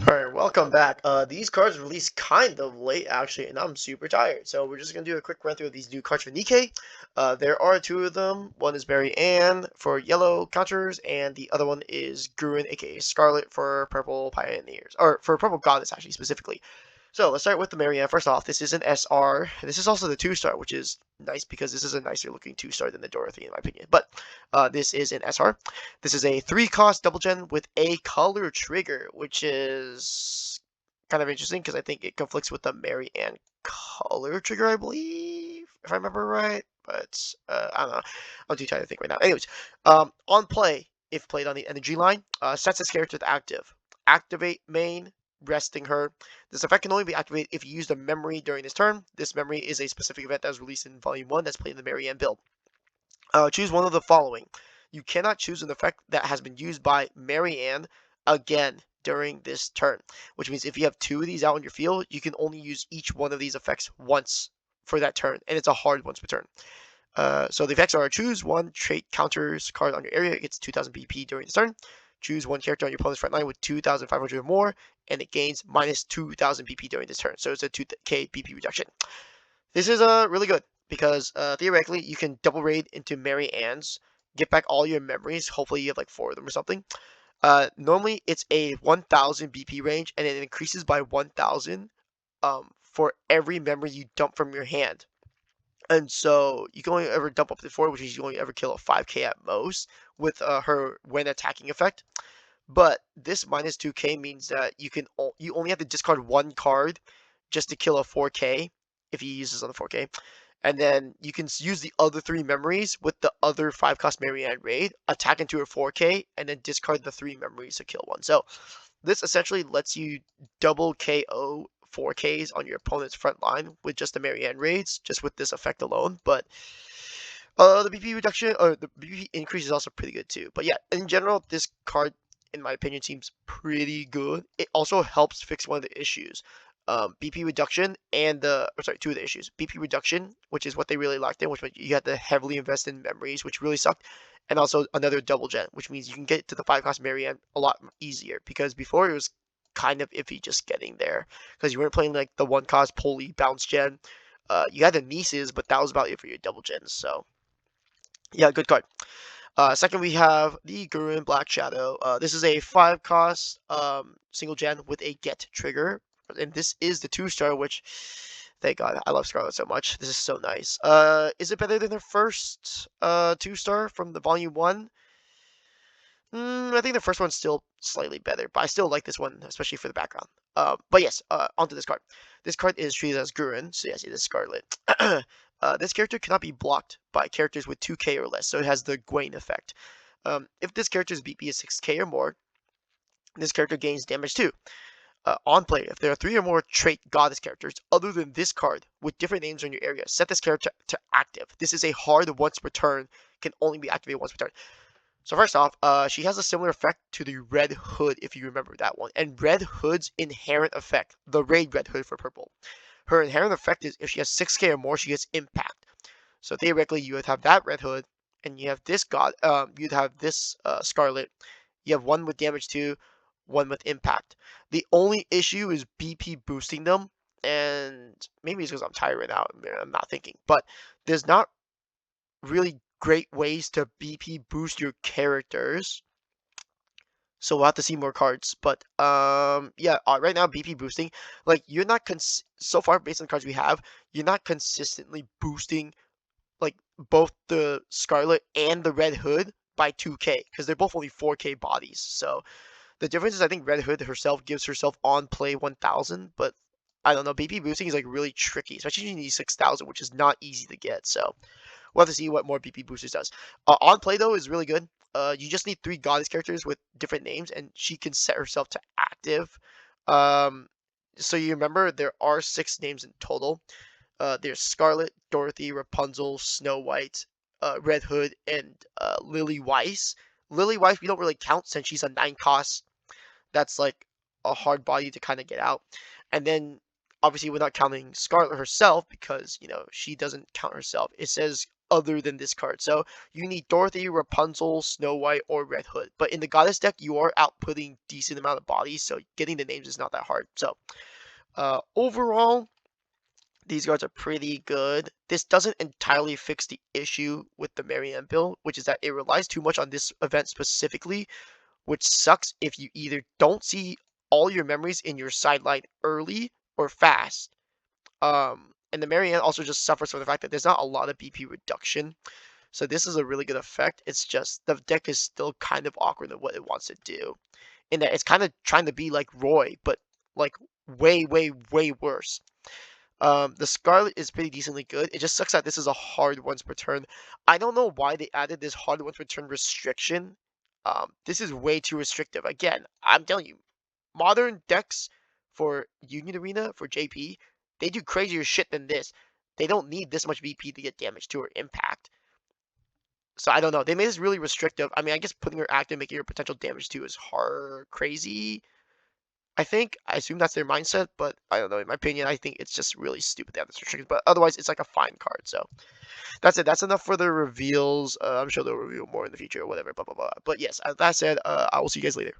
Alright, welcome back. These cards released kind of late actually, and I'm super tired. So we're just gonna do a quick run through of these new cards for Nikke. There are two of them. One is Mary Ann for yellow counters, and the other one is Gruen, aka Scarlet, for purple pioneers, or for purple goddess actually specifically. So let's start with the Marianne. First off, this is an SR. This is also the 2-star, which is nice because this is a nicer looking 2-star than the Dorothy in my opinion. But this is an SR. This is a 3-cost double gen with a color trigger, which is kind of interesting because I think it conflicts with the Marianne color trigger, I believe, if I remember right. But I don't know. I'm too tired to think right now. Anyways, on play, if played on the energy line, sets this character to active. Activate main, resting her. This effect can only be activated if you use the memory during this turn. This memory is a specific event that was released in Volume 1 that's played in the Marianne build. Choose one of the following. You cannot choose an effect that has been used by Marianne again during this turn, which means if you have two of these out in your field, you can only use each one of these effects once for that turn, and it's a hard once per turn. So the effects are: choose one trait counters card on your area, it gets 2000 BP during this turn. Choose one character on your opponent's front line with 2500 or more, and it gains minus 2000 BP during this turn. So it's a 2k BP reduction. This is really good because theoretically you can double raid into Mary Ann's, get back all your memories. Hopefully you have like 4 of them or something. Normally it's a 1000 BP range, and it increases by 1000 for every memory you dump from your hand. And so you can only ever dump up to 4, which means you only ever kill a 5k at most with her when attacking effect. But this minus 2k means that you only have to discard one card just to kill a 4k if he uses on the 4k. And then you can use the other 3 memories with the other 5-cost Marianne raid, attack into her 4k, and then discard the 3 memories to kill one. So this essentially lets you double KO 4Ks on your opponent's front line with just the Marianne raids, just with this effect alone. But the BP reduction, or the BP increase is also pretty good too. But yeah, in general, this card, in my opinion, seems pretty good. It also helps fix one of the issues. BP reduction and two of the issues. BP reduction, which is what they really lacked in, which you had to heavily invest in memories, which really sucked. And also another double gen, which means you can get to the 5-cost Marianne a lot easier, because before it was kind of iffy just getting there, because you weren't playing like the 1-cost Poly bounce gen. You had the nieces, but that was about it for your double gens. So yeah, good card. Second, we have the Gurren Black Shadow. This is a 5-cost single gen with a get trigger, and this is the 2-star, which, thank God, I love Scarlet so much. This is so nice. Is it better than the first 2-star from the Volume 1? I think the first one's still slightly better, but I still like this one, especially for the background. But yes, onto this card. This card is treated as Gurren, so yes, it is Scarlet. This character cannot be blocked by characters with 2k or less, so it has the Gwen effect. If this character's BP is 6k or more, this character gains damage too. On play, if there are 3 or more trait goddess characters other than this card with different names in your area, set this character to active. This is a hard once per turn, can only be activated once per turn. So first off, she has a similar effect to the Red Hood, if you remember that one. And Red Hood's inherent effect, the Raid Red Hood for purple. Her inherent effect is if she has 6k or more, she gets impact. So theoretically, you would have that Red Hood, and you have this you'd have this Scarlet. You have one with damage 2, one with impact. The only issue is BP boosting them, and maybe it's because I'm tired right now. I'm not thinking, but there's not really great ways to BP boost your characters. So we'll have to see more cards. But yeah, right now BP boosting, like you're not so far based on the cards we have, you're not consistently boosting like both the Scarlet and the Red Hood by 2k, because they're both only 4k bodies. So the difference is I think Red Hood herself gives herself on play 1000, but I don't know, BP boosting is like really tricky, especially if you need 6000, which is not easy to get. So we'll have to see what more BP boosters does. On play though is really good. You just need 3 goddess characters with different names, and she can set herself to active. So you remember there are 6 names in total. There's Scarlet, Dorothy, Rapunzel, Snow White, Red Hood, and Lily Weiss. Lily Weiss we don't really count since she's a 9-cost. That's like a hard body to kind of get out. And then obviously we're not counting Scarlet herself because, you know, she doesn't count herself. It says other than this card. So you need Dorothy, Rapunzel, Snow White, or Red Hood. But in the Goddess deck, you are outputting decent amount of bodies, so getting the names is not that hard. So overall, these cards are pretty good. This doesn't entirely fix the issue with the Marianne build, which is that it relies too much on this event specifically, which sucks if you either don't see all your memories in your sideline early or fast. And the Marianne also just suffers from the fact that there's not a lot of BP reduction. So this is a really good effect. It's just the deck is still kind of awkward in what it wants to do. In that it's kind of trying to be like Roy, but like way, way, way worse. The Scarlet is pretty decently good. It just sucks that this is a hard once per turn. I don't know why they added this hard once per turn restriction. This is way too restrictive. Again, I'm telling you, modern decks for Union Arena, for JP, they do crazier shit than this. They don't need this much VP to get damage to or impact. So I don't know. They made this really restrictive. I mean, I guess putting her active, making her potential damage to is hard, crazy. I assume that's their mindset, but I don't know. In my opinion, I think it's just really stupid to have this restriction. But otherwise, it's like a fine card. So that's it. That's enough for the reveals. I'm sure they'll reveal more in the future or whatever. Blah blah blah. But yes, that said, I will see you guys later.